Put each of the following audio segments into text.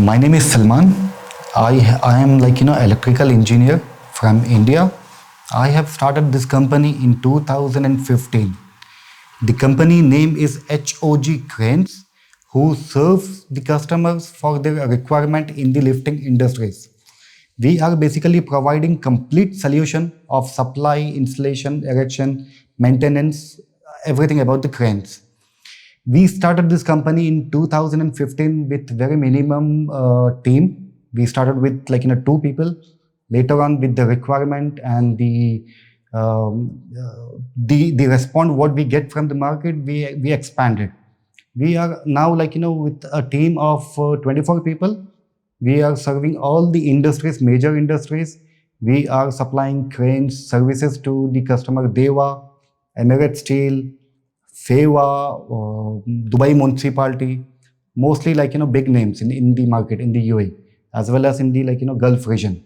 My name is Salman. I am electrical engineer from India. I have started this company in 2015. The company name is HOG Cranes, who serves the customers for their requirement in the lifting industries. We are basically providing complete solution of supply, installation, erection, maintenance, everything about the cranes. We started this company in 2015 with very minimum team. We started with two people. Later on, with the requirement and the response what we get from the market, we expanded. We are now with a team of 24 people. We are serving all the industries, major industries. We are supplying cranes services to the customer Deva, Emirates Steel, Feva, Dubai Municipality, mostly big names in the market in the UAE as well as in the Gulf region.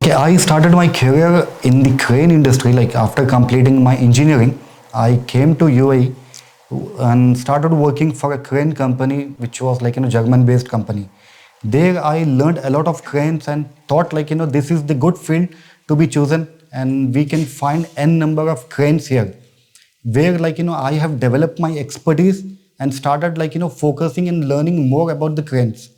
Okay, I started my career in the crane industry after completing my engineering. I came to UAE and started working for a crane company which was German based company. There I learned a lot of cranes and thought this is the good field to be chosen and we can find n number of cranes here where I have developed my expertise and started focusing and learning more about the cranes.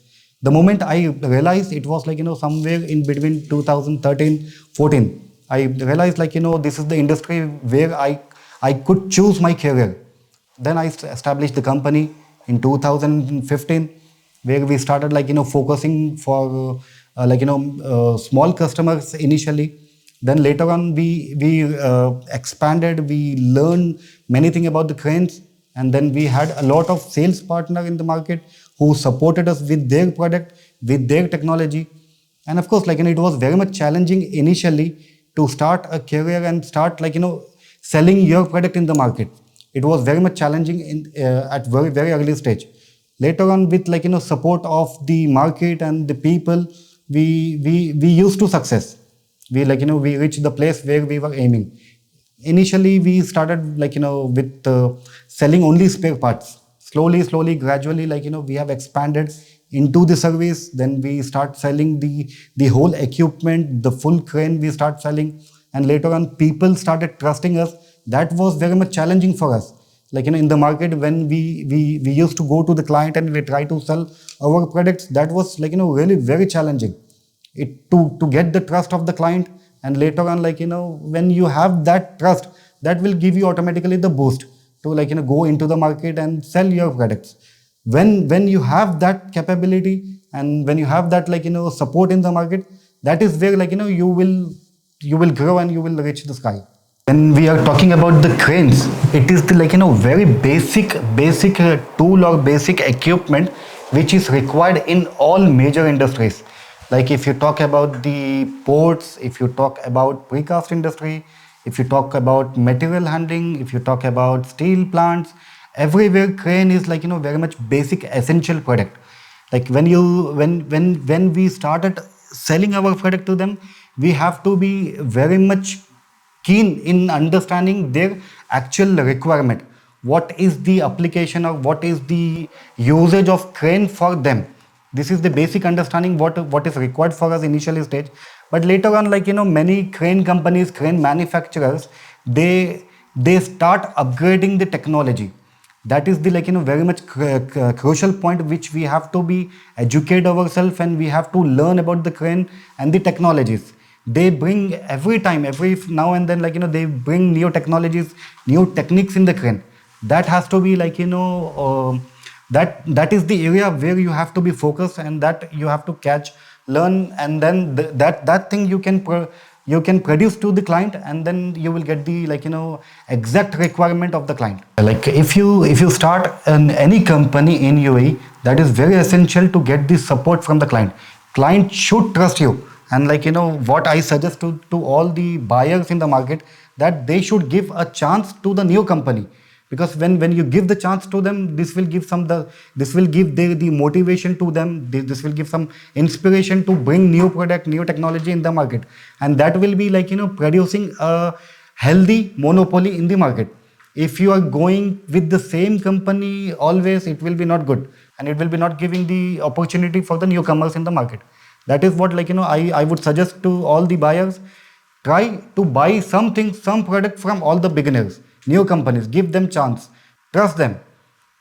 The moment I realized it was somewhere in between 2013-14, I realized this is the industry where I could choose my career. Then I established the company in 2015 where we started focusing for small customers initially. Then later on we expanded, we learned many things about the cranes, and then we had a lot of sales partner in the market who supported us with their product, with their technology. And of course it was very much challenging initially to start a career and start selling your product in the market. It was very much challenging at very early stage. Later on with support of the market and the people, we used to success. We we reached the place where we were aiming. Initially we started with selling only spare parts. Slowly, gradually we have expanded into the service. Then we start selling the whole equipment, the full crane we start selling, and later on people started trusting us. That was very much challenging for us. In the market when we used to go to the client and we try to sell our products, that was really very challenging. To get the trust of the client, and later on when you have that trust, that will give you automatically the boost to go into the market and sell your products. When you have that capability and when you have that support in the market, that is where you will grow and you will reach the sky. When we are talking about the cranes, it is the very basic tool or basic equipment which is required in all major industries. If you talk about the ports, if you talk about precast industry, if you talk about material handling, if you talk about steel plants, everywhere crane is very much basic essential product. When we started selling our product to them, we have to be very much keen in understanding their actual requirement. What is the application or what is the usage of crane for them? This is the basic understanding what is required for us initial stage. But later on many crane companies, crane manufacturers, they start upgrading the technology. That is the very much crucial point which we have to be educate ourselves, and we have to learn about the crane and the technologies. They bring every now and then they bring new technologies, new techniques in the crane. That has to be that is the area where you have to be focused, and that you have to catch, learn, and then that thing you can produce to the client, and then you will get the exact requirement of the client. If you start any company in UAE, that is very essential to get the support from the client. Client should trust you. And what I suggest to all the buyers in the market, that they should give a chance to the new company, because when you give the chance to them, this will give the motivation to them. This will give some inspiration to bring new product, new technology in the market, and that will be producing a healthy monopoly in the market. If you are going with the same company always, it will be not good. and it will be not giving the opportunity for the newcomers in the market. That is what I would suggest to all the buyers. Try to buy something, some product from all the beginners, new companies. Give them chance, trust them.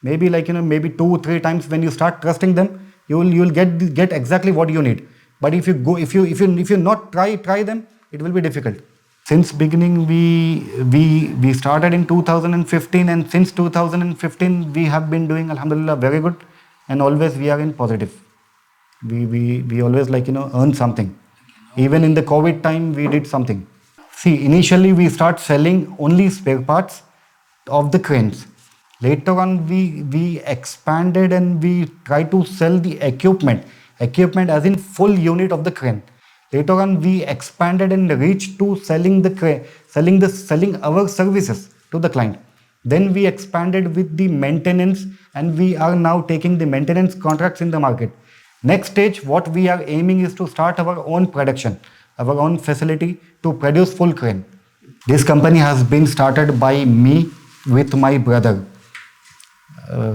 Maybe maybe 2 3 times when you start trusting them, you will get exactly what you need. But if you go, if you not try them, it will be difficult. Since beginning, we started in 2015, and since 2015 we have been doing alhamdulillah very good, and always we are in positive. We always earn something. Even in the COVID time, we did something. See, initially we start selling only spare parts of the cranes. Later on, we expanded and we try to sell the equipment as in full unit of the crane. Later on, we expanded and reached to selling the crane, selling our services to the client. Then we expanded with the maintenance, and we are now taking the maintenance contracts in the market. Next stage, what we are aiming is to start our own production, our own facility to produce full crane. This company has been started by me with my brother.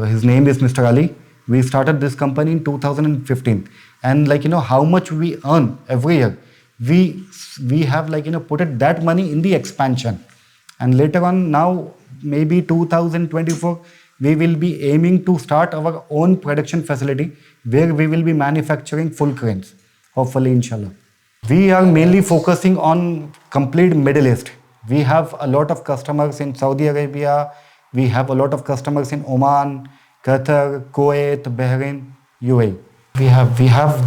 His name is Mr. Ali. We started this company in 2015, and how much we earn every year, we have put it that money in the expansion. And later on, now maybe 2024, we will be aiming to start our own production facility where we will be manufacturing full cranes, hopefully, inshallah. We are mainly focusing on complete Middle East. We have a lot of customers in Saudi Arabia. We have a lot of customers in Oman, Qatar, Kuwait, Bahrain, UAE. We have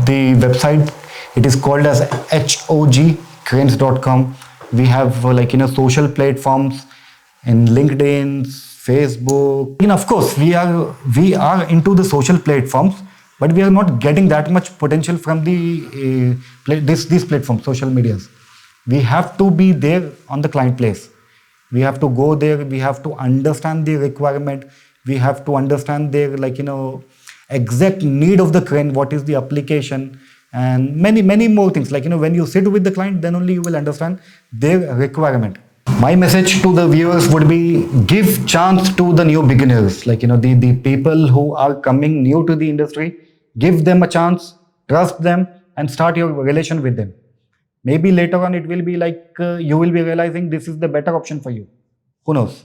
the website. It is called as HOGcranes.com. We have social platforms in LinkedIn, Facebook. And of course, we are into the social platforms, but we are not getting that much potential from the these platforms, social medias. We have to be there on the client place. We have to go there. We have to understand the requirement. We have to understand their exact need of the crane. What is the application, and many more things. When you sit with the client, then only you will understand their requirement. My message to the viewers would be: give chance to the new beginners. The people who are coming new to the industry, give them a chance, trust them, and start your relation with them. Maybe later on it will be you will be realizing this is the better option for you. Who knows?